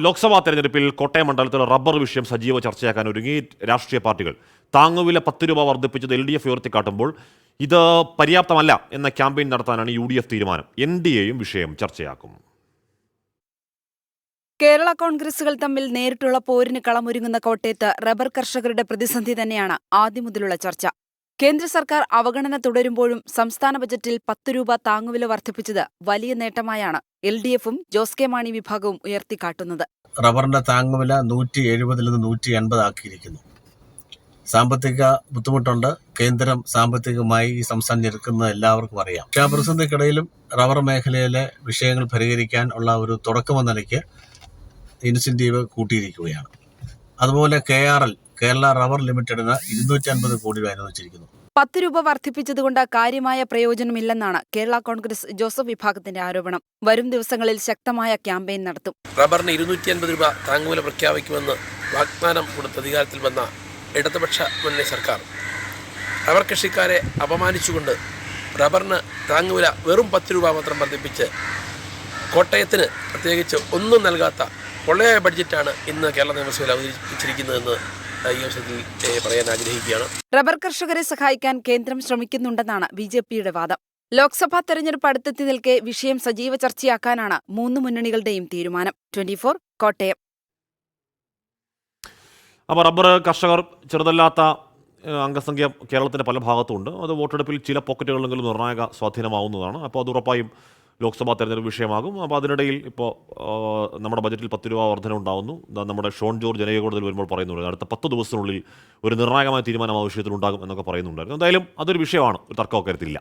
ലോക്സഭാ തെരഞ്ഞെടുപ്പിൽ കോട്ടയം മണ്ഡലത്തിൽ റബ്ബർ വിഷയം സജീവ ചർച്ചയാക്കാൻ ഒരുങ്ങി രാഷ്ട്രീയ പാർട്ടികൾ. താങ്ങുവില 10 രൂപ വർദ്ധിപ്പിച്ചത് LDF ഉയർത്തിക്കാട്ടുമ്പോൾ ഇത് പര്യാപ്തമല്ല എന്ന ക്യാമ്പയിൻ നടത്താനാണ് UDF തീരുമാനം. NDAയും വിഷയം ചർച്ചയാക്കും. കേരള കോൺഗ്രസുകൾ തമ്മിൽ നേരിട്ടുള്ള പോരിന് കളമൊരുങ്ങുന്ന കോട്ടയത്ത് റബ്ബർ കർഷകരുടെ പ്രതിസന്ധി തന്നെയാണ് ആദ്യം മുതലുള്ള ചർച്ച. കേന്ദ്ര സർക്കാർ അവഗണന തുടരുമ്പോഴും സംസ്ഥാന ബജറ്റിൽ 10 രൂപ താങ്ങുവില വർദ്ധിപ്പിച്ചത് വലിയ നേട്ടമായാണ് LDFും ജോസ് കെ മാണി വിഭാഗവും ഉയർത്തിക്കാട്ടുന്നത്. റബ്ബറിന്റെ താങ്ങുവില 170 നിന്ന് 180 ആക്കിയിരിക്കുന്നു. സാമ്പത്തിക ബുദ്ധിമുട്ടുണ്ട്. കേന്ദ്രം സാമ്പത്തികമായി ഈ സംസ്ഥാനം ഞെരുക്കുന്നത് എല്ലാവർക്കും അറിയാം. പക്ഷേ ആ പ്രതിസന്ധിക്കിടയിലും റബ്ബർ മേഖലയിലെ വിഷയങ്ങൾ പരിഹരിക്കാൻ ഉള്ള ഒരു തുടക്കമെന്ന നിലയ്ക്ക് ഇൻസെന്റീവ് കൂട്ടിയിരിക്കുകയാണ്. അതുപോലെ KRL കേരള റബ്ബർ ലിമിറ്റഡിന് 250 കോടി രൂപ അനുവദിച്ചിരിക്കുന്നു. 10 രൂപ വർദ്ധിപ്പിച്ചതുകൊണ്ട് കാര്യമായ പ്രയോജനമില്ലെന്നാണ് കേരള കോൺഗ്രസ് ജോസഫ് വിഭാഗത്തിന്റെ ആരോപണം. വരും ദിവസങ്ങളിൽ ശക്തമായ ക്യാമ്പയിൻ നടത്തും. റബ്ബറിന് 250 രൂപ താങ്ങുവില പ്രഖ്യാപിക്കുമെന്ന് വാഗ്ദാനം കൊടുത്ത അധികാരത്തിൽ വന്ന ഇടതുപക്ഷ മുന്നണി സർക്കാർ റബ്ബർ കൃഷിക്കാരെ അപമാനിച്ചുകൊണ്ട് റബ്ബറിന് താങ്ങുവില വെറും 10 രൂപ മാത്രം വർദ്ധിപ്പിച്ച് കോട്ടയത്തിന് പ്രത്യേകിച്ച് ഒന്നും നൽകാത്ത പൊള്ളയായ ബഡ്ജറ്റാണ് ഇന്ന് കേരള നിയമസഭയിൽ അവതരിപ്പിച്ചിരിക്കുന്നതെന്ന് ഈ അവസരത്തിൽ പറയാൻ ആഗ്രഹിക്കുകയാണ്. റബ്ബർ കർഷകരെ സഹായിക്കാൻ കേന്ദ്രം ശ്രമിക്കുന്നുണ്ടെന്നാണ് BJPയുടെ വാദം. ലോക്സഭാ തെരഞ്ഞെടുപ്പ് അടുത്തെത്തി നിൽക്കെ വിഷയം സജീവ ചർച്ചയാക്കാനാണ് 3 മുന്നണികളുടെയും തീരുമാനം. 24 കോട്ടയം. അപ്പോൾ റബ്ബർ കർഷകർ ചെറുതല്ലാത്ത അംഗസംഖ്യ കേരളത്തിൻ്റെ പല ഭാഗത്തുമുണ്ട്. അത് വോട്ടെടുപ്പിൽ ചില പോക്കറ്റുകളിലെങ്കിലും നിർണായക സ്വാധീനമാവുന്നതാണ്. അപ്പോൾ അത് ഉറപ്പായും ലോക്സഭാ തെരഞ്ഞെടുപ്പ് വിഷയമാകും. അപ്പോൾ അതിനിടയിൽ ഇപ്പോൾ നമ്മുടെ ബജറ്റിൽ 10 രൂപ വർധന ഉണ്ടാകുന്നു. നമ്മുടെ ഷോൺ ജോർജ് ജനകീയകോടതിയിൽ വരുമ്പോൾ പറയുന്നുണ്ട് അടുത്ത 10 ദിവസത്തിനുള്ളിൽ ഒരു നിർണായകമായ തീരുമാനം ആ വിഷയത്തിൽ ഉണ്ടാകും എന്നൊക്കെ പറയുന്നുണ്ടായിരുന്നു. എന്തായാലും അതൊരു വിഷയമാണ്, ഒരു തർക്കമൊക്കെ കാര്യത്തിലില്ല.